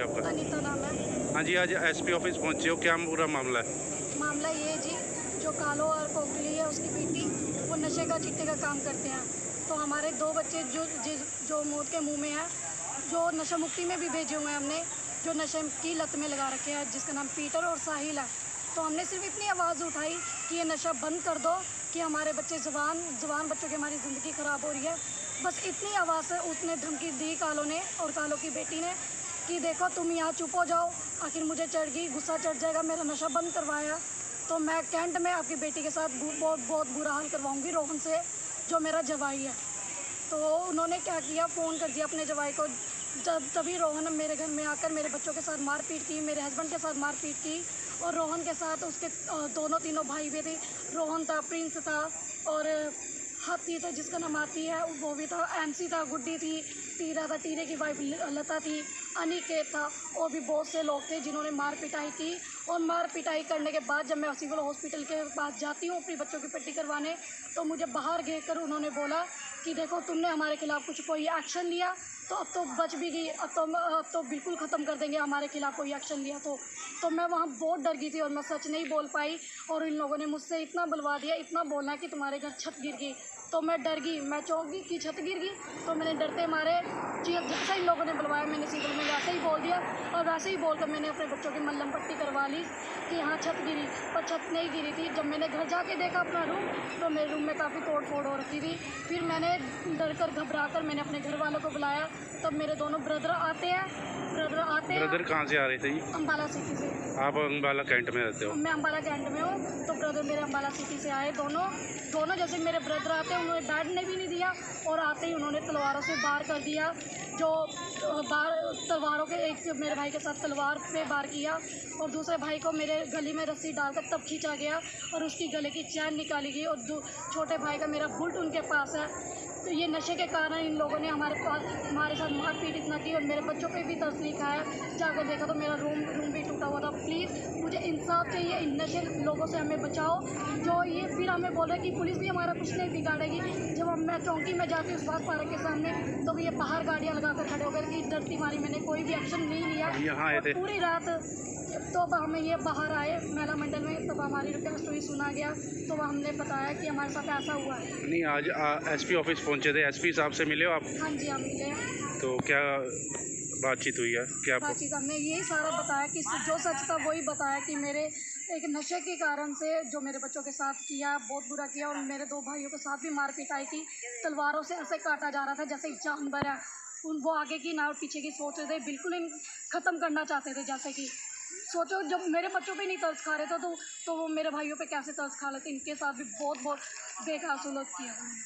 आपका? अनीता नाम है। हाँ जी, आज एसपी ऑफिस पहुँचे हो, क्या पूरा मामला है? मामला ये है जी, जो कालो और कोकली है उसकी बेटी, वो नशे का चिट्टे का काम करते हैं। तो हमारे 2 बच्चे जो मौत के मुंह में है, जो नशा मुक्ति में भी भेजे हुए हैं हमने, जो नशे की लत में लगा रखे हैं, जिसका नाम पीटर और साहिल है। तो हमने सिर्फ इतनी आवाज़ उठाई कि ये नशा बंद कर दो, कि हमारे बच्चे जवान बच्चों की हमारी ज़िंदगी ख़राब हो रही है। बस इतनी आवाज़ से उसने धमकी दी कालो ने और कालो की बेटी ने कि देखो तुम यहाँ चुप हो जाओ, आखिर मुझे चढ़ गई, गुस्सा चढ़ जाएगा, मेरा नशा बंद करवाया तो मैं कैंट में आपकी बेटी के साथ बहुत बुरा हाल करवाऊंगी रोहन से, जो मेरा जवाई है। तो उन्होंने क्या किया, फ़ोन कर दिया अपने जवाई को। तभी रोहन मेरे घर में आकर मेरे बच्चों के साथ मारपीट की, मेरे हस्बैंड के साथ मारपीट की, और रोहन के साथ उसके दोनों तीनों भाई भी थे। रोहन था, प्रिंस था, और हाथी था जिसका नाम हाथी है वो भी था, एनसी था, गुड्डी थी, टीरा था, टीरे की वाइफ लता थी, अनिकेत था, और भी बहुत से लोग थे जिन्होंने मार पिटाई की। और मार पिटाई करने के बाद जब मैं सिविल हॉस्पिटल के पास जाती हूँ अपनी बच्चों की पट्टी करवाने, तो मुझे बाहर घेर कर उन्होंने बोला कि देखो तुमने हमारे खिलाफ़ कोई एक्शन लिया तो अब तो बच भी गई, अब तो बिल्कुल ख़त्म कर देंगे हमारे खिलाफ़ कोई एक्शन लिया तो मैं वहाँ बहुत डर गई थी और मैं सच नहीं बोल पाई। और इन लोगों ने मुझसे इतना बुलवा दिया, इतना बोला कि तुम्हारे घर छत गिर गई। तो मैं डर गई, मैं चौंक गई कि छत गिर गई। तो मैंने डरते मारे जैसे ही लोगों ने बुलवाया मैंने सिविल में वैसे ही बोल दिया, और वैसे ही बोलकर मैंने अपने बच्चों की मल्लम पट्टी करवा ली कि हाँ छत गिरी, पर छत नहीं गिरी थी। जब मैंने घर जाके देखा अपना रूम, तो मेरे रूम में काफ़ी तोड़ फोड़ हो रखी थी। फिर मैंने डर कर घबरा कर मैंने अपने घर वालों को बुलाया, तब मेरे दोनों ब्रदर आते हैं। ब्रदर कहाँ से आ रहे थे जी? अम्बाला सिटी से। आप अम्बाला कैंट में रहते हो? मैं अम्बाला कैंट में हूँ, तो ब्रदर मेरे अम्बाला सिटी से आए। दोनों जैसे मेरे ब्रदर आते हैं, उन्होंने बैठने भी नहीं दिया, और आते ही उन्होंने तलवारों से वार कर दिया। जो तलवारों के, एक मेरे भाई के साथ तलवार पे वार किया, और दूसरे भाई को मेरे गले में रस्सी डालकर तब खींचा गया और उसकी गले की चैन निकाली गई। और छोटे भाई का मेरा बुल्ट उनके पास है। तो ये नशे के कारण इन लोगों ने हमारे साथ मारपीट इतना की, और मेरे बच्चों पे भी तरस नहीं खाया। जाकर देखा तो मेरा रूम भी टूटा हुआ था। प्लीज़ मुझे इंसाफ चाहिए, इन नशे लोगों से हमें बचाओ। जो ये फिर हमें बोल रहे कि पुलिस भी हमारा कुछ नहीं बिगाड़ेगी। जब मैं चौंकी में जाती उस बात पार्क के सामने, तो ये बाहर गाड़ियाँ लगा कर खड़े हो गए कि डरती मारी मैंने कोई भी एक्शन नहीं लिया। यहाँ आए थे पूरी रात तो हमें ये बाहर आए महिला मंडल में, तब हमारी स्टोरी सुना गया, तो हमने बताया कि हमारे साथ ऐसा हुआ है। नहीं, आज एसपी ऑफिस पहुंचे थे, एसपी साहब से मिले हो आप? हाँ जी, हम मिले। तो क्या बातचीत हुई है? क्या बातचीत हमने यही सारा बताया कि जो सच था वही बताया कि मेरे एक नशे के कारण से जो मेरे बच्चों के साथ किया, बहुत बुरा किया, और मेरे 2 भाइयों के साथ भी मार पिटाई की। तलवारों से ऐसे काटा जा रहा था जैसे जानवर है। वो आगे की ना पीछे की सोच रहे थे, बिल्कुल ख़त्म करना चाहते थे। जैसे कि सोचो जब मेरे बच्चों पे नहीं तरस खा रहे थे तो वो मेरे भाइयों पे कैसे तरस खा लेते। इनके साथ भी बहुत बेकार सुलूक किया उन्होंने।